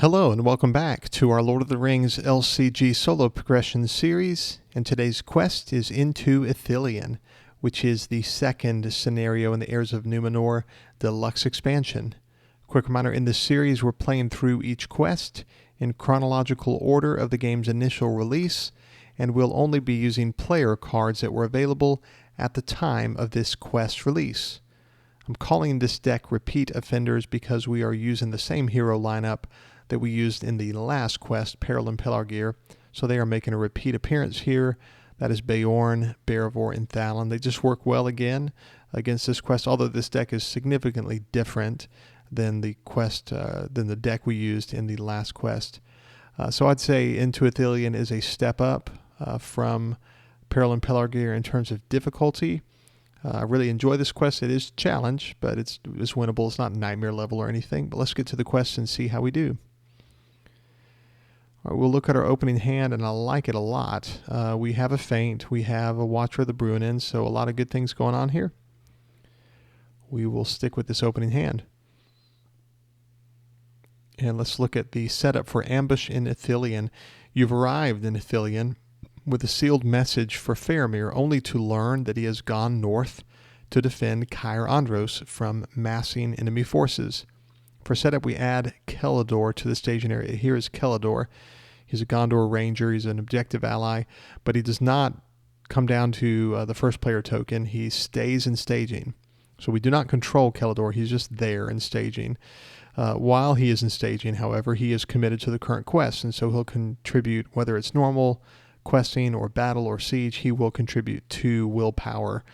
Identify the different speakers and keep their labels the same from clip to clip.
Speaker 1: Hello and welcome back to our Lord of the Rings LCG solo progression series, and today's quest is into Ithilien, which is the second scenario in the Heirs of Numenor Deluxe expansion. Quick reminder, in this series we're playing through each quest in chronological order of the game's initial release, and we'll only be using player cards that were available at the time of this quest release. I'm calling this deck Repeat Offenders because we are using the same hero lineup that we used in the last quest, Peril and Pelargir. So they are making a repeat appearance here. That is Beorn, Beravor, and Thalon. They just work well again against this quest, although this deck is significantly different than the deck we used in the last quest. So I'd say Into Ithilien is a step up from Peril and Pelargir in terms of difficulty. I really enjoy this quest. It is a challenge, but it's winnable. It's not nightmare level or anything. But let's get to the quest and see how we do. All right, we'll look at our opening hand, and I like it a lot. We have a feint. We have a Watcher of the Bruinen, so a lot of good things going on here. We will stick with this opening hand. And let's look at the setup for Ambush in Ithilien. You've arrived in Ithilien with a sealed message for Faramir, only to learn that he has gone north to defend Caer Andros from massing enemy forces. For setup, we add Kelador to the staging area. Here is Kelador. He's a Gondor Ranger. He's an objective ally, but he does not come down to the first player token. He stays in staging. So we do not control Kelador. He's just there in staging. While he is in staging, however, he is committed to the current quest, and so he'll contribute, whether it's normal questing or battle or siege, he will contribute 2 willpower.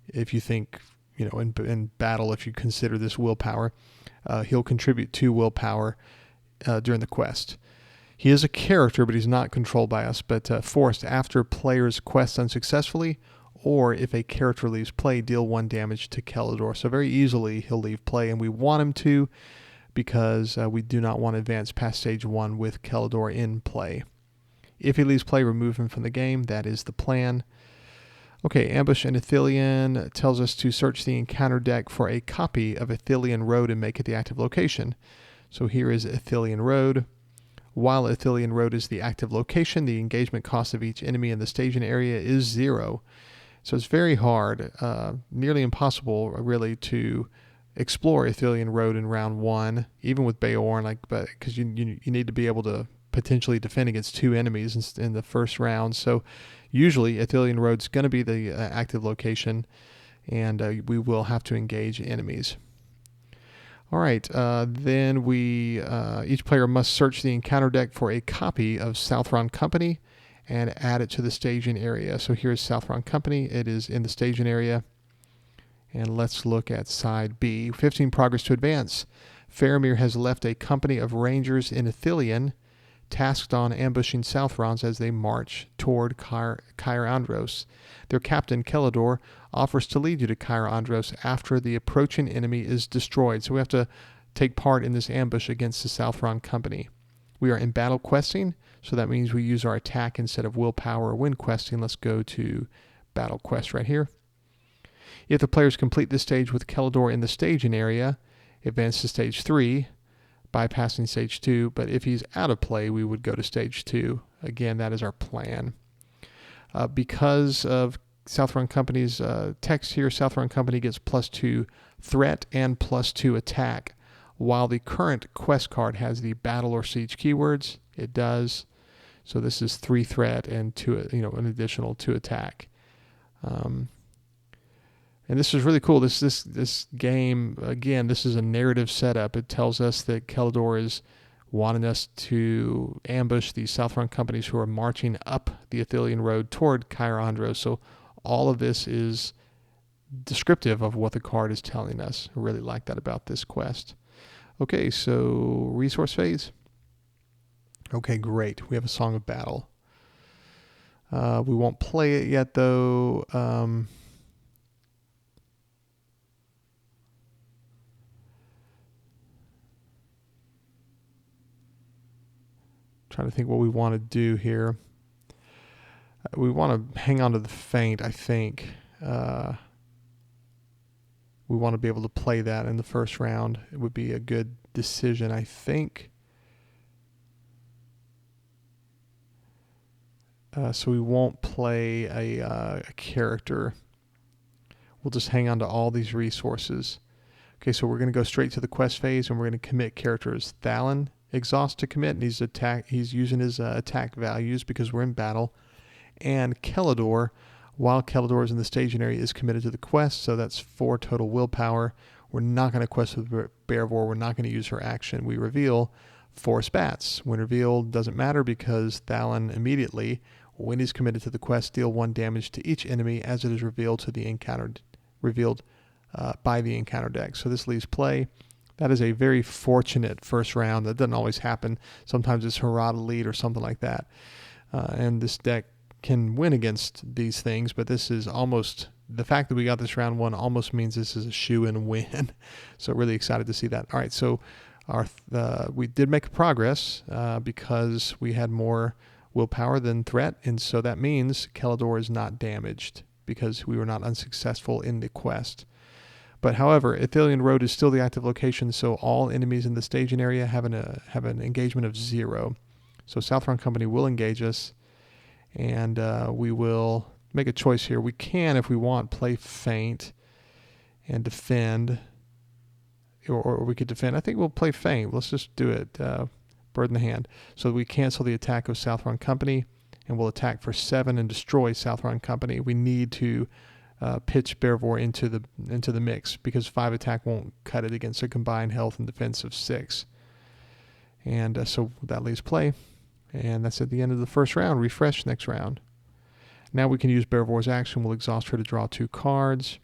Speaker 1: If you think, in battle, if you consider this willpower, he'll contribute 2 willpower during the quest. He is a character, but he's not controlled by us, but forced after players quest unsuccessfully, or if a character leaves play, deal 1 damage to Kelador. So very easily he'll leave play, and we want him to because we do not want to advance past stage 1 with Kelador in play. If he leaves play, remove him from the game. That is the plan. Okay, Ambush in Ithilien tells us to search the encounter deck for a copy of Ithilien Road and make it the active location. So here is Ithilien Road. While Ithilien Road is the active location, the engagement cost of each enemy in the staging area is 0. So it's very hard, nearly impossible, really, to explore Ithilien Road in round 1, even with Beorn, because you need to be able to potentially defend against 2 enemies in the first round. So usually Ithilien Road's going to be the active location, and we will have to engage enemies. All right, then each player must search the encounter deck for a copy of Southron Company and add it to the staging area. So here's Southron Company. It is in the staging area. And let's look at side B. 15 progress to advance. Faramir has left a company of rangers in Ithilien, tasked on ambushing Southrons as they march toward Caer Andros. Their captain, Kelador, offers to lead you to Caer Andros after the approaching enemy is destroyed. So we have to take part in this ambush against the Southron company. We are in battle questing, so that means we use our attack instead of willpower or win questing. Let's go to battle quest right here. If the players complete this stage with Kelador in the staging area, advance to stage 3, bypassing stage 2, but if he's out of play, we would go to stage 2. Again, that is our plan. Because of Southron Company's text here, Southron Company gets +2 threat and +2 attack, while the current quest card has the battle or siege keywords. It does. So this is 3 threat and 2, an additional 2 attack. And this is really cool. This game, again, this is a narrative setup. It tells us that Kelador is wanting us to ambush the Southron companies who are marching up the Ithilien Road toward Caer Andros. So all of this is descriptive of what the card is telling us. I really like that about this quest. Okay, so resource phase. Okay, great. We have a Song of Battle. We won't play it yet, though. Trying to think what we want to do here. We want to hang on to the feint, I think. We want to be able to play that in the first round. It would be a good decision, I think. So we won't play a character. We'll just hang on to all these resources. Okay, so we're going to go straight to the quest phase, and we're going to commit characters. Ithilien, exhaust to commit, and he's using his attack values because we're in battle. And Kelador, while Kelador is in the staging area, is committed to the quest, so that's 4 total willpower. We're not going to quest with Bearvor. We're not going to use her action. We reveal 4 spats. When revealed, doesn't matter because Ithilien immediately, when he's committed to the quest, deal 1 damage to each enemy as it is revealed by the encounter deck. So this leaves play. That is a very fortunate first round. That doesn't always happen. Sometimes it's Harada lead or something like that. And this deck can win against these things, but this is almost, the fact that we got this round 1 almost means this is a shoe-in win. So really excited to see that. All right, so we did make progress because we had more willpower than threat, and so that means Kelador is not damaged because we were not unsuccessful in the quest. But however, Ithilien Road is still the active location, so all enemies in the staging area have an engagement of 0. So Southron Company will engage us, and we will make a choice here. We can, if we want, play Feint and defend, or we could defend. I think we'll play Feint. Let's just do it. Bird in the hand. So we cancel the attack of Southron Company, and we'll attack for 7 and destroy Southron Company. We need to pitch Bearvor into the mix because 5 attack won't cut it against a combined health and defense of 6. And so that leaves play. And that's at the end of the first round. Refresh next round. Now we can use Bearvor's action. We'll exhaust her to draw 2 cards.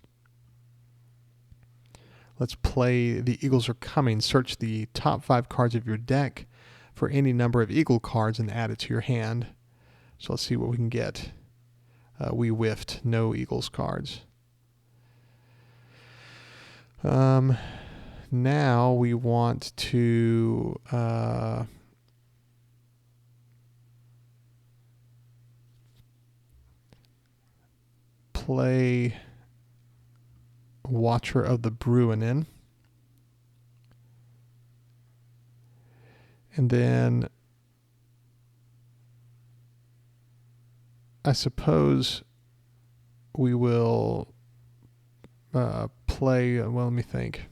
Speaker 1: Let's play The Eagles Are Coming. Search the top 5 cards of your deck for any number of eagle cards and add it to your hand. So let's see what we can get. We whiffed. No Eagles cards. Now we want to play Watcher of the Bruinen. And then I suppose we will play, well, let me think.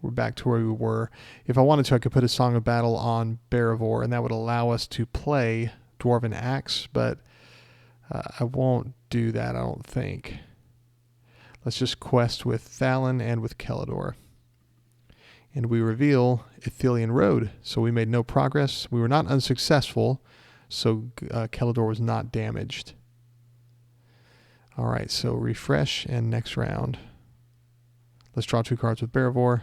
Speaker 1: We're back to where we were. If I wanted to, I could put a Song of Battle on Bearvor, and that would allow us to play Dwarven Axe, but I won't do that, I don't think. Let's just quest with Ithilien and with Kelador. And we reveal Ithilien Road. So we made no progress. We were not unsuccessful, so Kelador was not damaged. All right, so refresh and next round. Let's draw 2 cards with Bearvor.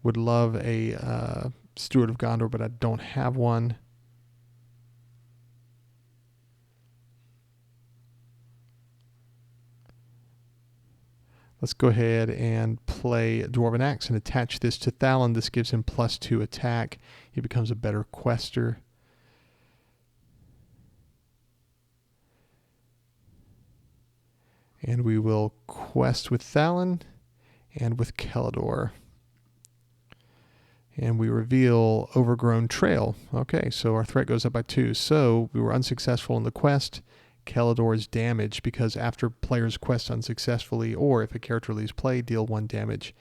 Speaker 1: Would love a Steward of Gondor, but I don't have one. Let's go ahead and play Dwarven Axe and attach this to Ithilien. This gives him +2 attack. He becomes a better quester. And we will quest with Ithilien and with Kelador. And we reveal Overgrown Trail. Okay, so our threat goes up by 2. So we were unsuccessful in the quest. Kelador is damaged because after players quest unsuccessfully, or if a character leaves play, deal 1 damage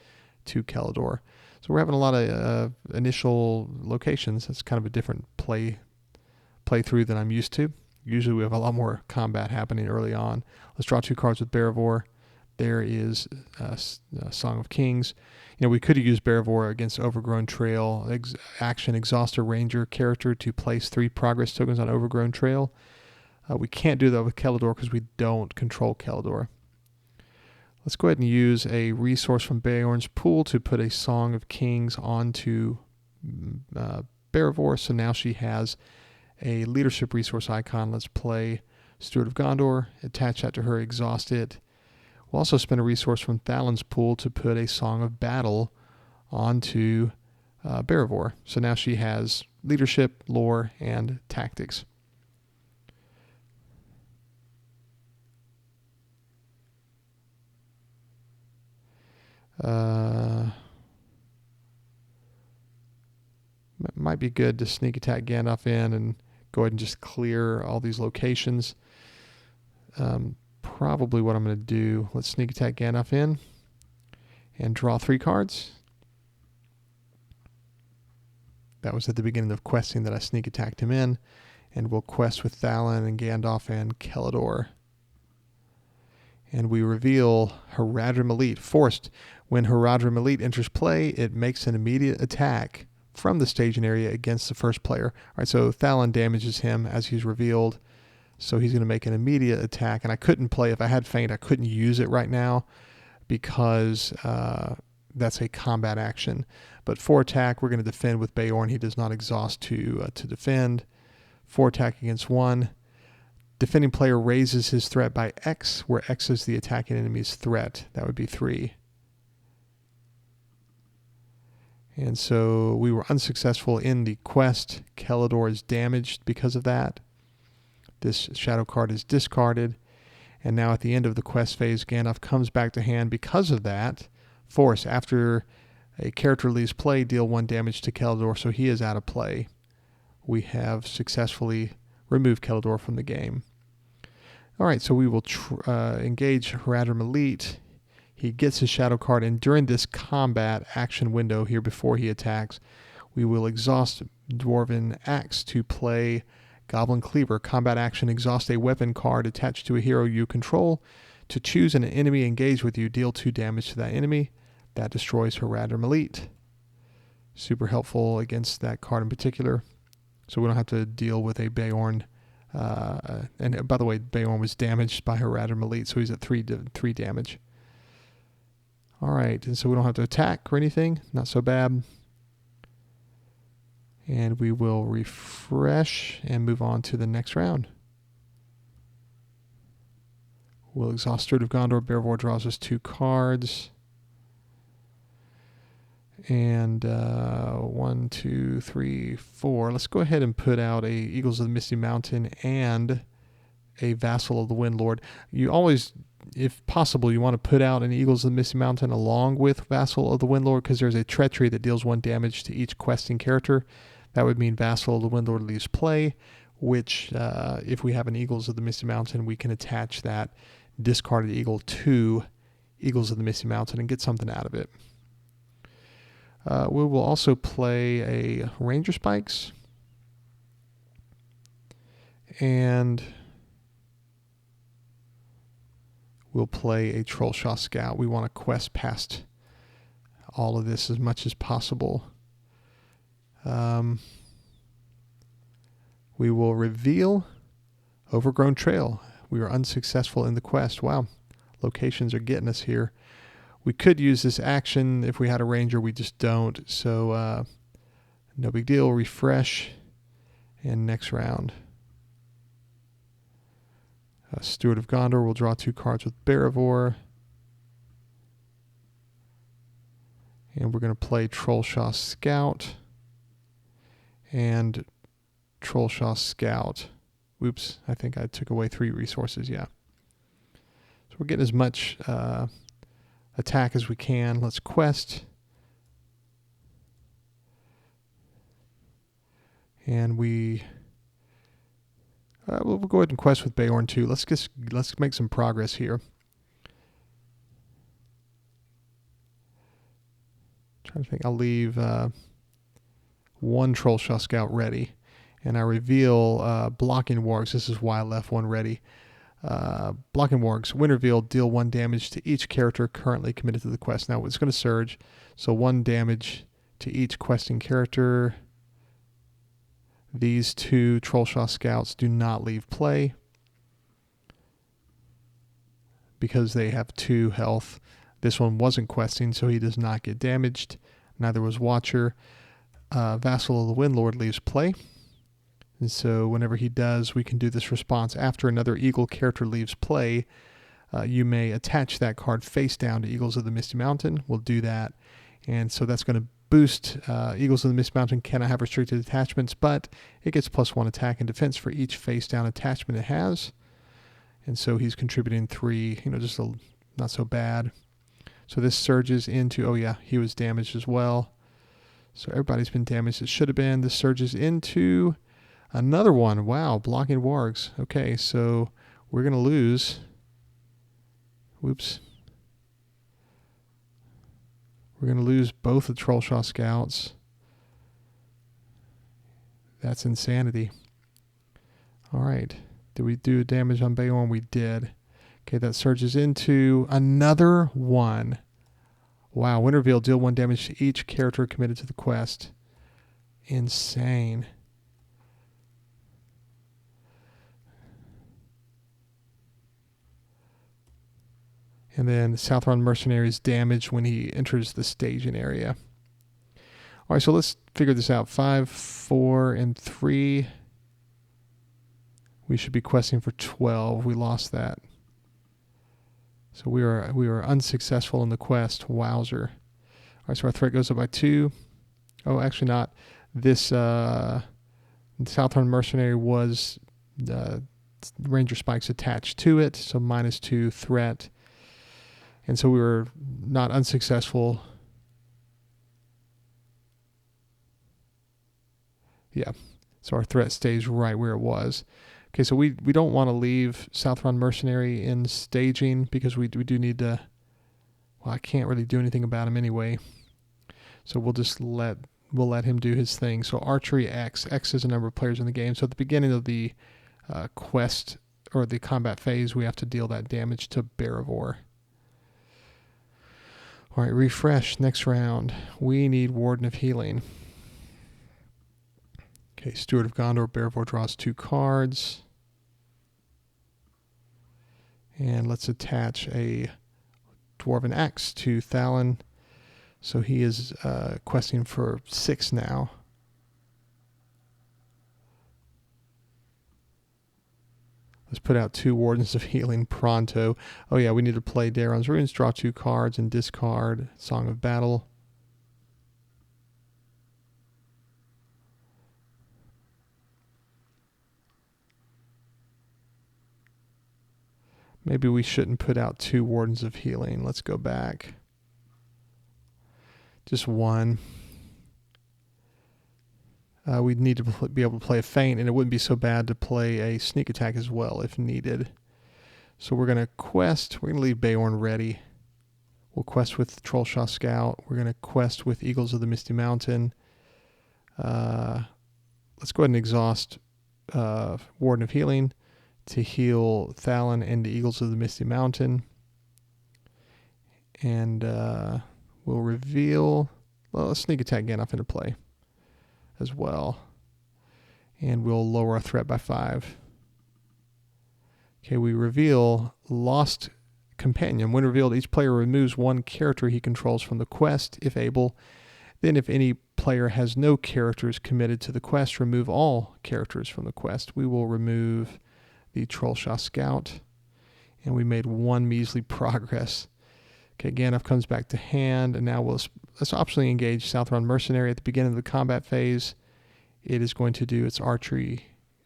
Speaker 1: to Kelador. So we're having a lot of initial locations. That's kind of a different playthrough than I'm used to. Usually we have a lot more combat happening early on. Let's draw 2 cards with Bearvor. There is Song of Kings. You know, we could have used Bearvor against Overgrown Trail. Action, exhaust a ranger character to place 3 progress tokens on Overgrown Trail. We can't do that with Kelador because we don't control Kelador. Let's go ahead and use a resource from Beorn's pool to put a Song of Kings onto Bearvor. So now she has a leadership resource icon. Let's play Steward of Gondor, attach that to her, exhaust it. We'll also spend a resource from Thalien's pool to put a Song of Battle onto Bearvor. So now she has leadership, lore, and tactics. Might be good to sneak attack Gandalf in and go ahead and just clear all these locations. Probably what I'm going to do. Let's sneak attack Gandalf in and draw 3 cards. That was at the beginning of questing that I sneak attacked him in. And we'll quest with Thalin and Gandalf and Kelador. And we reveal Haradrim Elite. Forced. When Haradrim Elite enters play, it makes an immediate attack from the staging area against the first player. All right, so Thalin damages him as he's revealed. So he's going to make an immediate attack. And I couldn't play, if I had Feint, I couldn't use it right now because that's a combat action. But 4 attack, we're going to defend with Beorn. He does not exhaust to defend. 4 attack against 1. Defending player raises his threat by X, where X is the attacking enemy's threat. That would be 3. And so we were unsuccessful in the quest. Kelador is damaged because of that. This shadow card is discarded. And now at the end of the quest phase, Gandalf comes back to hand because of that. Force. After a character leaves play, deal 1 damage to Kelador, so he is out of play. We have successfully removed Kelador from the game. All right, so we will engage Haradrim Elite. He gets his shadow card, and during this combat action window here before he attacks, we will exhaust Dwarven Axe to play Goblin Cleaver. Combat action, exhaust a weapon card attached to a hero you control. To choose an enemy engaged with you, deal 2 damage to that enemy. That destroys Haradrim Elite. Super helpful against that card in particular. So we don't have to deal with a Beorn. And by the way, Beorn was damaged by Haradrim Elite, so he's at 3 damage. All right, and so we don't have to attack or anything. Not so bad. And we will refresh and move on to the next round. We'll exhaust Steward of Gondor. Beorn draws us 2 cards. And 1, 2, 3, 4. Let's go ahead and put out a Eagles of the Misty Mountain and a Vassal of the Windlord. You always, if possible, you want to put out an Eagles of the Misty Mountain along with Vassal of the Windlord, because there's a treachery that deals 1 damage to each questing character. That would mean Vassal of the Windlord leaves play, which if we have an Eagles of the Misty Mountain, we can attach that discarded eagle to Eagles of the Misty Mountain and get something out of it. We will also play a Ranger Spikes and we'll play a Trollshaw Scout. We want to quest past all of this as much as possible. We will reveal Overgrown Trail. We were unsuccessful in the quest. Wow, locations are getting us here. We could use this action if we had a ranger. We just don't. So no big deal. Refresh. And next round. Steward of Gondor will draw 2 cards with Barivor. And we're going to play Trollshaw Scout. And Trollshaw Scout. Oops, I think I took away 3 resources. Yeah. So we're getting as much attack as we can. Let's quest. And we'll go ahead and quest with Beorn too. Let's make some progress here. Trying to think. I'll leave 1 Trollshaw Scout ready. And I reveal Blocking Wargs. This is why I left 1 ready. Blocking Wargs. When revealed, deal 1 damage to each character currently committed to the quest. Now it's going to surge, so 1 damage to each questing character. These 2 Trollshaw Scouts do not leave play because they have 2 health. This one wasn't questing, so he does not get damaged. Neither was Watcher. Vassal of the Windlord leaves play. And so whenever he does, we can do this response. After another Eagle character leaves play, you may attach that card face down to Eagles of the Misty Mountain. We'll do that. And so that's going to boost Eagles of the Misty Mountain. Cannot have restricted attachments, but it gets +1 attack and defense for each face down attachment it has. And so he's contributing 3, just not so bad. So this surges into, oh yeah, he was damaged as well. So everybody's been damaged. It should have been. This surges into another one. Wow, blocking wargs. Okay, so we're going to lose. Whoops. We're going to lose both the Trollshaw Scouts. That's insanity. All right. Did we do damage on Bayorn? We did. Okay, that surges into another one. Wow, Wind Reveal, deal 1 damage to each character committed to the quest. Insane. And then Southron Mercenaries damage when he enters the staging area. All right, so let's figure this out. 5, 4, and 3. We should be questing for 12. We lost that. So we were unsuccessful in the quest. Wowzer. All right, so our threat goes up by 2. Oh, actually not. This Southern Mercenary was Ranger Spikes attached to it, so -2 threat. And so we were not unsuccessful. Yeah, so our threat stays right where it was. Okay, so we don't want to leave Southron Mercenary in staging because we do need to. Well, I can't really do anything about him anyway, so we'll let him do his thing. So archery X is a number of players in the game. So at the beginning of the quest or the combat phase, we have to deal that damage to Barivore. All right, refresh next round. We need Warden of Healing. Okay, Steward of Gondor. Barivore draws 2 cards. And let's attach a Dwarven Axe to Thalon. So he is questing for 6 now. Let's put out 2 Wardens of Healing pronto. Oh yeah, we need to play Daron's Runes, draw 2 cards, and discard Song of Battle. Maybe we shouldn't put out 2 Wardens of Healing. Let's go back. Just 1. We'd need to be able to play a Feint, and it wouldn't be so bad to play a Sneak Attack as well if needed. So we're going to quest. We're going to leave Bayorn ready. We'll quest with Trollshaw Scout. We're going to quest with Eagles of the Misty Mountain. Let's go ahead and exhaust Warden of Healing to heal Thalon and the Eagles of the Misty Mountain. And we'll reveal. Well, a Sneak Attack Gandalf into play as well. And we'll lower our threat by 5. Okay, we reveal Lost Companion. When revealed, each player removes 1 character he controls from the quest, if able. Then if any player has no characters committed to the quest, remove all characters from the quest. We will remove the Trollshaw Scout. And we made 1 measly progress. Okay, Gandalf comes back to hand, and now let's optionally engage Southron Mercenary at the beginning of the combat phase. It is going to do its archery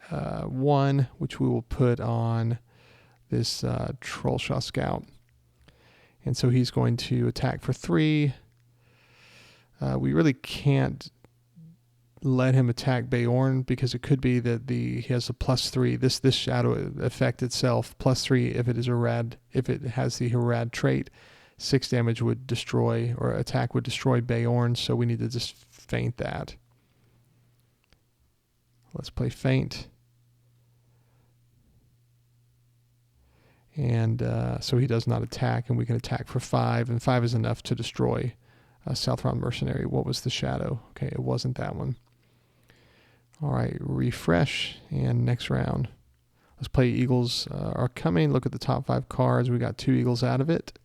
Speaker 1: 1, which we will put on this Trollshaw Scout. And so he's going to attack for 3. We really can't let him attack Bayorn because it could be that he has a +3. This shadow effect itself, +3 if it has the Harad trait. 6 damage would destroy, or attack would destroy Bayorn, so we need to just feint that. Let's play Feint. And so he does not attack, and we can attack for 5, and 5 is enough to destroy Southron Mercenary. What was the shadow? Okay, it wasn't that one. All right, refresh, and next round. Let's play Eagles Are Coming. Look at the top 5 cards. We got 2 Eagles out of it.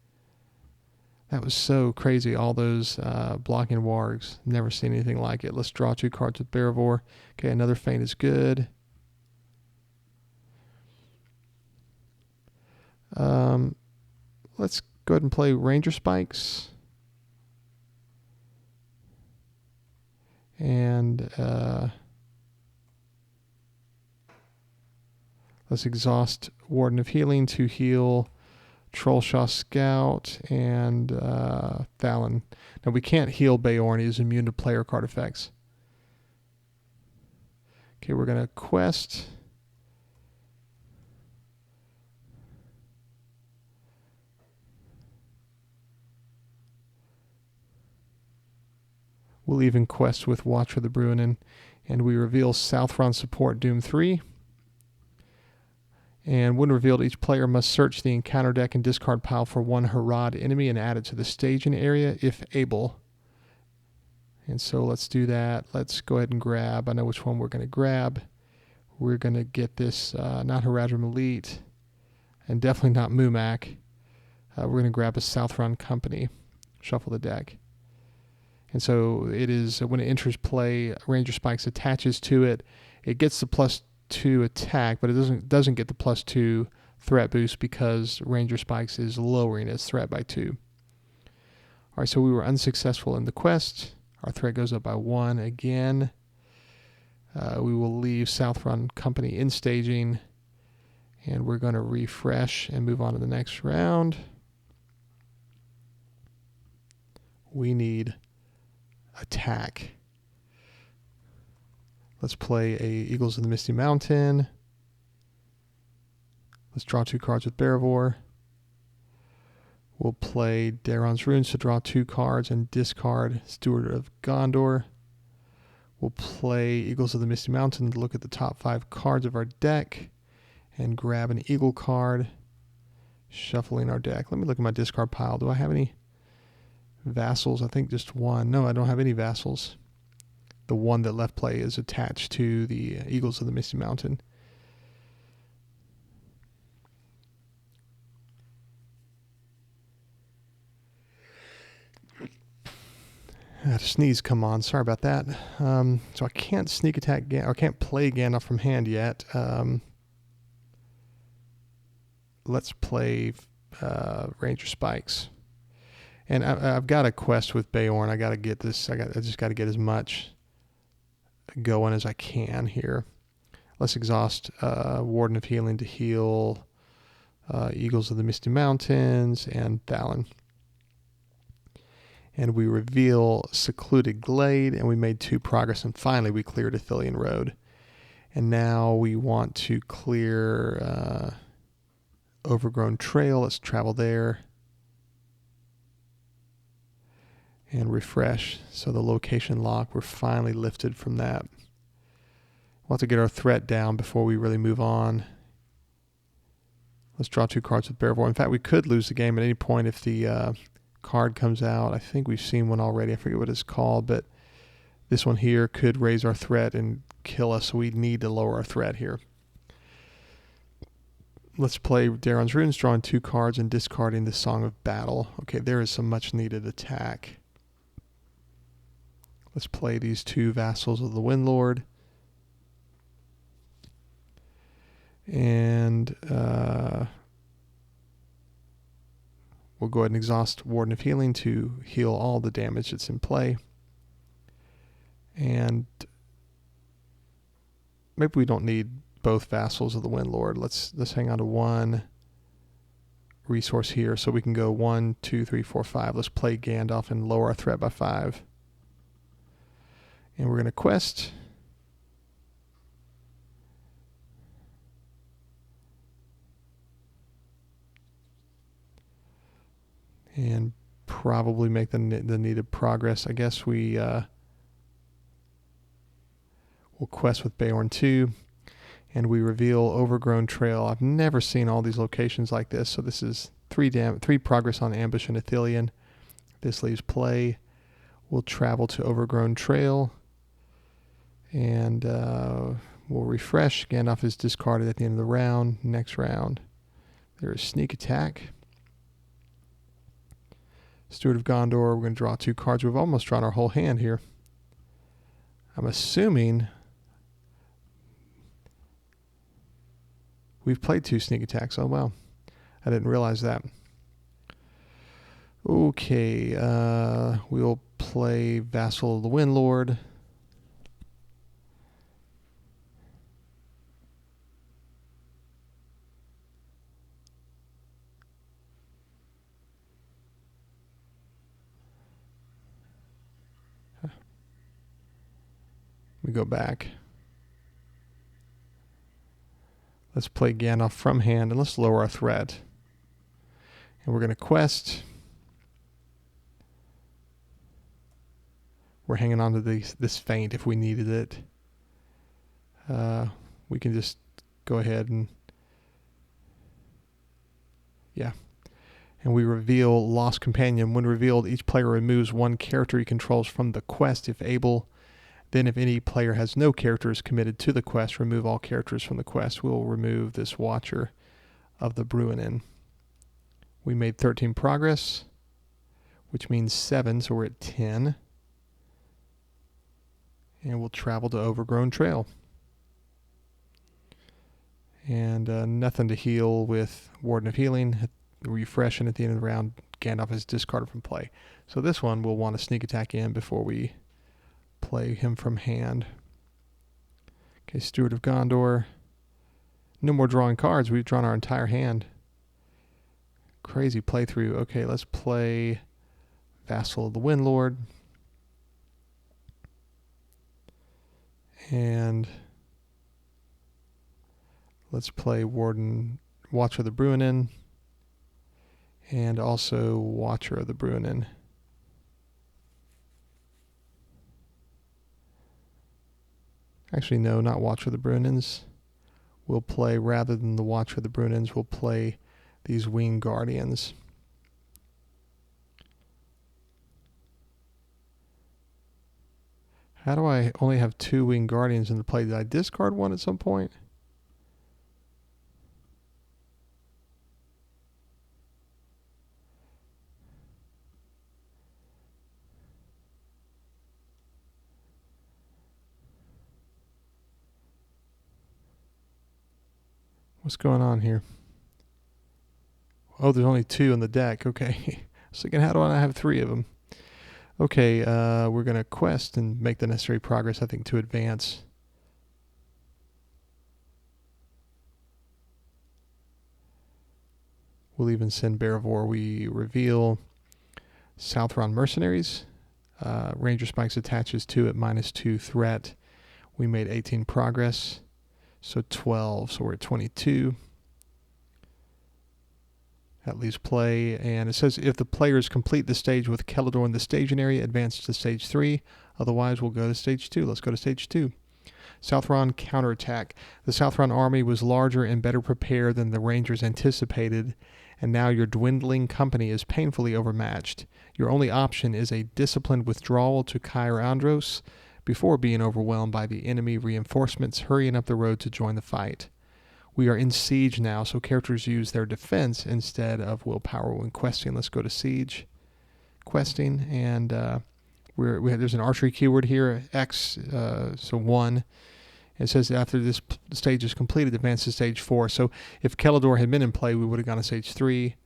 Speaker 1: That was so crazy, all those blocking wargs. Never seen anything like it. Let's draw 2 cards with Barivore. Okay, another feint is good. Let's go ahead and play Ranger Spikes. And let's exhaust Warden of Healing to heal Trollshaw Scout, and Thalen. Now we can't heal Beorn. He is immune to player card effects. Okay, we're going to quest. We'll even quest with Watcher the Bruinen. And we reveal Southron support Doom 3. And when revealed, each player must search the encounter deck and discard pile for one Harad enemy and add it to the staging area if able. And so let's do that. Let's go ahead and grab. I know which one we're going to grab. We're going to get this, not Haradrim Elite, and definitely not Mumak. We're going to grab a Southron Company. Shuffle the deck. And so it is, when it enters play, Ranger Spikes attaches to it. It gets the +2 attack, but it doesn't get the +2 threat boost because Ranger Spikes is lowering its threat by 2. All right, so we were unsuccessful in the quest. Our threat goes up by 1 again. We will leave Southron Company in staging, and we're going to refresh and move on to the next round. We need attack. Let's play a Eagles of the Misty Mountain. Let's draw 2 cards with Beravor. We'll play Daron's Runes to draw 2 cards and discard Steward of Gondor. We'll play Eagles of the Misty Mountain to look at the top 5 cards of our deck and grab an Eagle card, shuffling our deck. Let me look at my discard pile. Do I have any vassals? I think just 1. No, I don't have any vassals. The one that left play is attached to the Eagles of the Misty Mountain. I had a sneeze come on. Sorry about that. So I can't sneak attack, or I can't play Gandalf from hand yet. Let's play Ranger Spikes. And I've got a quest with Beorn. I got to get this. I just got to get as much going as I can here. Let's exhaust Warden of Healing to heal Eagles of the Misty Mountains and Thalen. And we reveal Secluded Glade, and we made 2 progress, and finally we cleared Ithilien Road. And now we want to clear Overgrown Trail. Let's travel there. And refresh. So the location lock, we're finally lifted from that. We'll have to get our threat down before we really move on. Let's draw 2 cards with Beravor. In fact, we could lose the game at any point if the card comes out. I think we've seen one already. I forget what it's called, but this one here could raise our threat and kill us, so we need to lower our threat here. Let's play Daron's Runes, drawing 2 cards and discarding the Song of Battle. Okay, there is some much needed attack. Let's play these 2 Vassals of the Windlord. And we'll go ahead and exhaust Warden of Healing to heal all the damage that's in play. And maybe we don't need both Vassals of the Windlord. Let's hang on to 1 resource here so we can go 1, 2, 3, 4, 5. Let's play Gandalf and lower our threat by 5. And we're going to quest. And probably make the needed progress. I guess we will quest with Beorn 2. And we reveal Overgrown Trail. I've never seen all these locations like this. So this is 3 progress on Ambush and Ithilien. This leaves play. We'll travel to Overgrown Trail. And we'll refresh. Gandalf is discarded at the end of the round. Next round, there is Sneak Attack. Steward of Gondor, we're going to draw 2 cards. We've almost drawn our whole hand here. I'm assuming we've played 2 Sneak Attacks. Oh, wow. I didn't realize that. Okay, we'll play Vassal of the Windlord. Let me go back. Let's play Gandalf from hand, and let's lower our threat. And we're going to quest. We're hanging on to this feint if we needed it. We can just go ahead and... yeah. And we reveal Lost Companion. When revealed, each player removes one character he controls from the quest if able. Then if any player has no characters committed to the quest, remove all characters from the quest. We'll remove this Watcher of the Bruinen. We made 13 progress, which means 7, so we're at 10. And we'll travel to Overgrown Trail. And nothing to heal with Warden of Healing. Refresh, and at the end of the round, Gandalf is discarded from play. So this one we'll want to sneak attack in before we play him from hand. Okay, Steward of Gondor. No more drawing cards. We've drawn our entire hand. Crazy playthrough. Okay, let's play Vassal of the Windlord. And let's play Watcher of the Bruinen. And also Watcher of the Bruinen. Actually, no, not Watcher of the Bruinens. We'll play, rather than the Watcher of the Bruinens, we'll play these Winged Guardians. How do I only have 2 Winged Guardians in the play? Did I discard one at some point? What's going on here? Oh, there's only 2 in the deck. Okay. I was thinking, how do I have 3 of them? Okay, we're going to quest and make the necessary progress, I think, to advance. We'll even send Beravor. We reveal Southron Mercenaries. Ranger Spikes attaches to it, -2 threat. We made 18 progress. So 12, so we're at 22. That leaves play, and it says if the players complete the stage with Kelador in the staging area, advance to stage 3. Otherwise, we'll go to stage 2. Let's go to stage 2. Southron counterattack. The Southron army was larger and better prepared than the Rangers anticipated, and now your dwindling company is painfully overmatched. Your only option is a disciplined withdrawal to Cair Andros before being overwhelmed by the enemy reinforcements hurrying up the road to join the fight. We are in siege now, so characters use their defense instead of willpower when questing. Let's go to siege, questing, and there's an archery keyword here, X, so 1. It says after this stage is completed, advance to stage 4. So if Kelador had been in play, we would have gone to stage 3,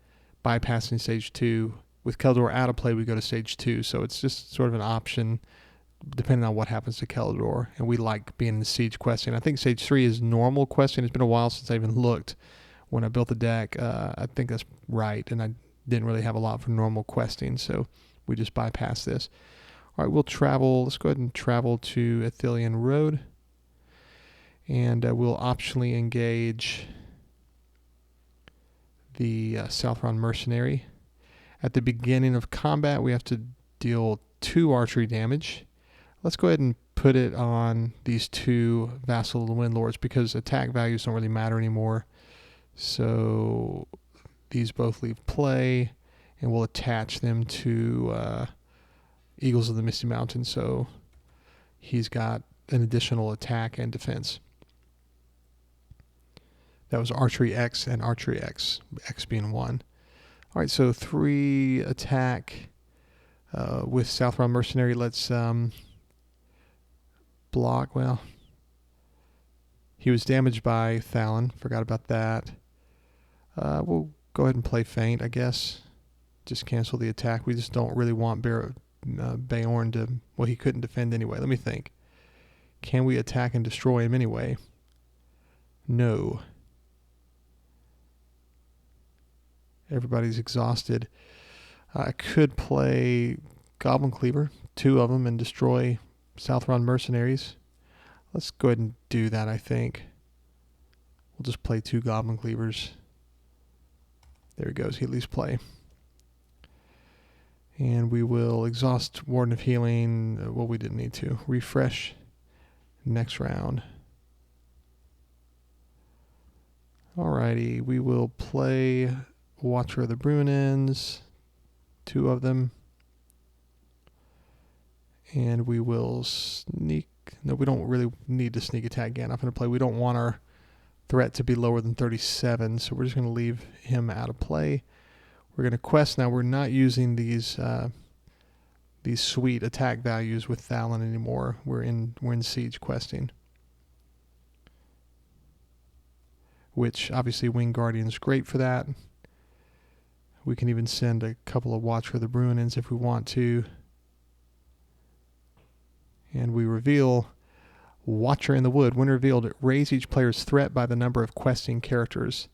Speaker 1: bypassing stage 2. With Kelador out of play, we go to stage 2. So it's just sort of an option depending on what happens to Kelador. And we like being in siege questing. I think stage 3 is normal questing. It's been a while since I even looked when I built the deck. I think that's right. And I didn't really have a lot for normal questing. So we just bypass this. All right, we'll travel. Let's go ahead and travel to Ithilien Road. And we'll optionally engage the Southron Mercenary. At the beginning of combat, we have to deal 2 archery damage. Let's go ahead and put it on these 2 Vassal of the Windlords because attack values don't really matter anymore. So these both leave play, and we'll attach them to Eagles of the Misty Mountains. So he's got an additional attack and defense. That was Archery X and Archery X, X being 1. All right, so 3 attack with Southron Mercenary. Let's block. Well, he was damaged by Thalon. Forgot about that. We'll go ahead and play Feint, I guess. Just cancel the attack. We just don't really want Beorn to... Well, he couldn't defend anyway. Let me think. Can we attack and destroy him anyway? No. Everybody's exhausted. I could play Goblin Cleaver, 2 of them, and destroy Southron Mercenaries. Let's go ahead and do that, I think. We'll just play 2 Goblin Cleavers. There he goes. He at least play. And we will exhaust Warden of Healing. Well, we didn't need to. Refresh next round. Alrighty, we will play Watcher of the Brunins, 2 of them. And we will sneak. No, we don't really need to sneak attack Gandalf into play. We don't want our threat to be lower than 37, so we're just going to leave him out of play. We're going to quest now. We're not using these sweet attack values with Thalon anymore. We're in siege questing, which obviously Winged Guardian's great for that. We can even send a couple of Watcher of the Brunins if we want to. And we reveal Watcher in the Wood. When revealed, raise each player's threat by the number of questing characters.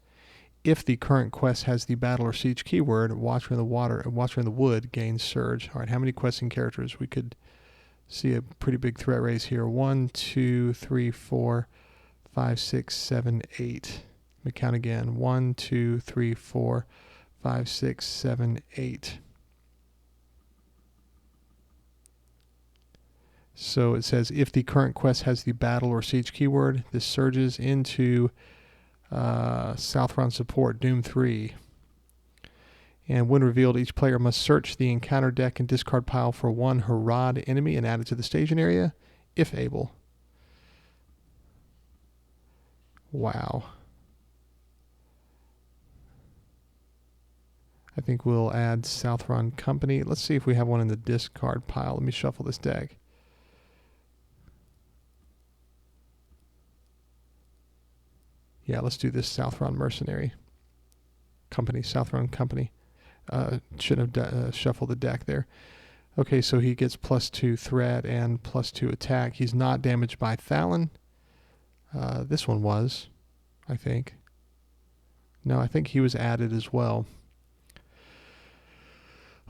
Speaker 1: If the current quest has the battle or siege keyword, Watcher in the Wood gains surge. All right, how many questing characters? We could see a pretty big threat raise here. 1, 2, 3, 4, 5, 6, 7, 8. Let me count again. 1, 2, 3, 4, 5, 6, 7, 8. So it says if the current quest has the battle or siege keyword, this surges into Southron support, Doom 3. And when revealed, each player must search the encounter deck and discard pile for 1 Harad enemy and add it to the staging area, if able. Wow. I think we'll add Southron Company. Let's see if we have one in the discard pile. Let me shuffle this deck. Yeah, let's do this Southron Mercenary Company, Southron Company. Shouldn't have shuffled the deck there. Okay, so he gets +2 threat and +2 attack. He's not damaged by Thalon. This one was, I think. No, I think he was added as well.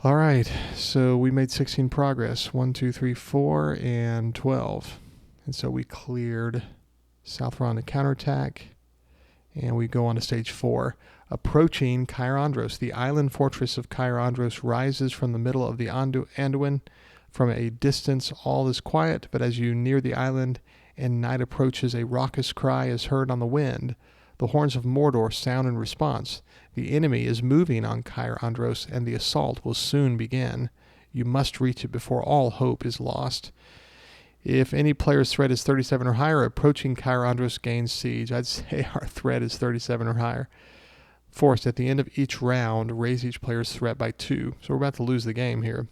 Speaker 1: All right, so we made 16 progress. 1, 2, 3, 4, and 12. And so we cleared Southron to counterattack. And we go on to stage 4. Approaching Caer Andros. The island fortress of Caer Andros rises from the middle of the Anduin. From a distance, all is quiet, but as you near the island and night approaches, a raucous cry is heard on the wind. The horns of Mordor sound in response. The enemy is moving on Caer Andros, and the assault will soon begin. You must reach it before all hope is lost. If any player's threat is 37 or higher, approaching Caer Andros gains siege. I'd say our threat is 37 or higher. Forced, at the end of each round, raise each player's threat by 2. So we're about to lose the game here.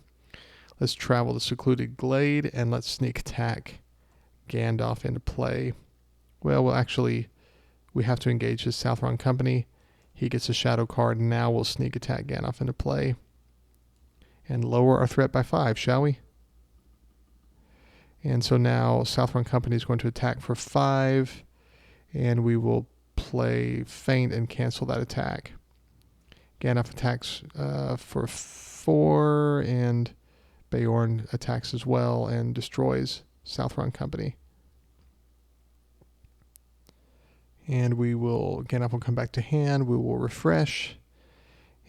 Speaker 1: Let's travel to Secluded Glade, and let's sneak attack Gandalf into play. Well, we have to engage his Southron Company. He gets a shadow card. Now we'll sneak attack Gandalf into play. And lower our threat by 5, shall we? And so now Southron Company is going to attack for 5, and we will play Feint and cancel that attack. Gandalf attacks for 4, and Beorn attacks as well and destroys Southron Company. And Gandalf will come back to hand. We will refresh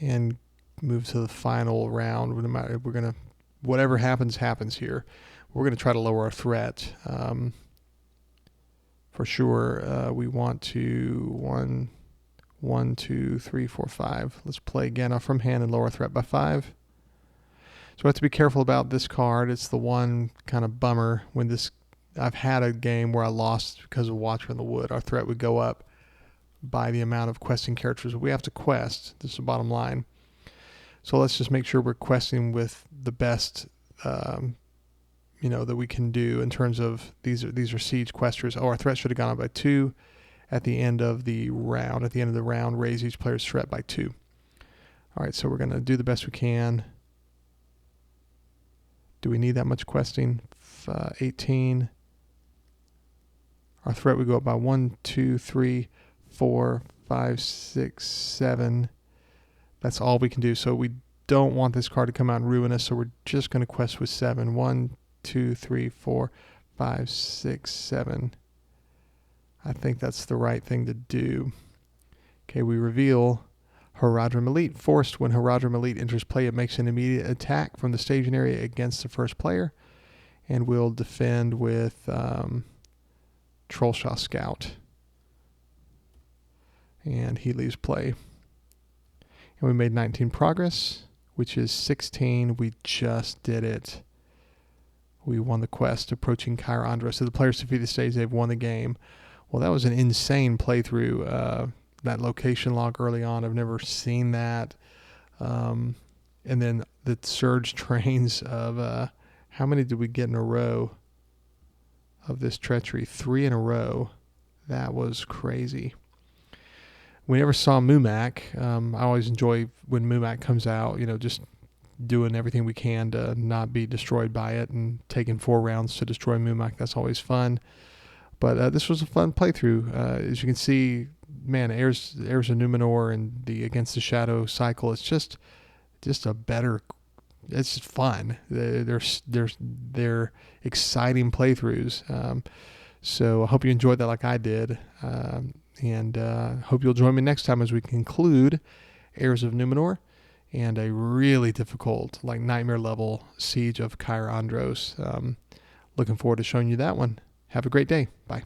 Speaker 1: and move to the final round. No matter, whatever happens here. We're going to try to lower our threat. For sure, we want to 1, 2, 3, 4, 5. Let's play Gandalf from hand and lower our threat by 5. So we have to be careful about this card. It's the one kind of bummer when I've had a game where I lost because of Watcher in the Wood. Our threat would go up by the amount of questing characters we have to quest. This is the bottom line. So let's just make sure we're questing with the best that we can do in terms of these are siege questers. Oh, our threat should have gone up by 2 at the end of the round. At the end of the round, raise each player's threat by 2. All right, so we're going to do the best we can. Do we need that much questing? 18. Our threat would go up by 1, 2, 3, 4, 5, 6, 7. That's all we can do. So we don't want this card to come out and ruin us, so we're just going to quest with 7. 1, 2, 3, 4, 5, 6, 7. I think that's the right thing to do. Okay, we reveal Haradrim Elite. Forced, when Haradrim Elite enters play, it makes an immediate attack from the staging area against the first player, and will defend with Trollshaw Scout. And he leaves play. And we made 19 progress, which is 16. We just did it. We won the quest, approaching Kyra Andros. So the players defeat the stage, they've won the game. Well, that was an insane playthrough. That location log early on, I've never seen that. And then the surge trains of, how many did we get in a row of this treachery? 3 in a row. That was crazy. We never saw Mumak. I always enjoy when Mumak comes out, just doing everything we can to not be destroyed by it, and taking 4 rounds to destroy Mumak. That's always fun. But this was a fun playthrough. As you can see, man, Heirs of Numenor and the Against the Shadow cycle, it's just a better. It's just fun. They're exciting playthroughs. So I hope you enjoyed that like I did. And hope you'll join me next time as we conclude Heirs of Numenor and a really difficult, like nightmare level siege of Kyra Andros. Looking forward to showing you that one. Have a great day. Bye.